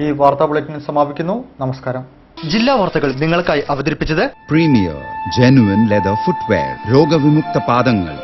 ഈ വാർത്താ ബുള്ളറ്റിൻ സമാപിക്കുന്നു. നമസ്കാരം. ജില്ലാ വാർത്തകൾ നിങ്ങൾക്കായി അവതരിപ്പിച്ചത് പ്രീമിയർ ജെനുവിൻ ലെതർ ഫുട്വെയർ, രോഗവിമുക്ത പാദങ്ങൾ.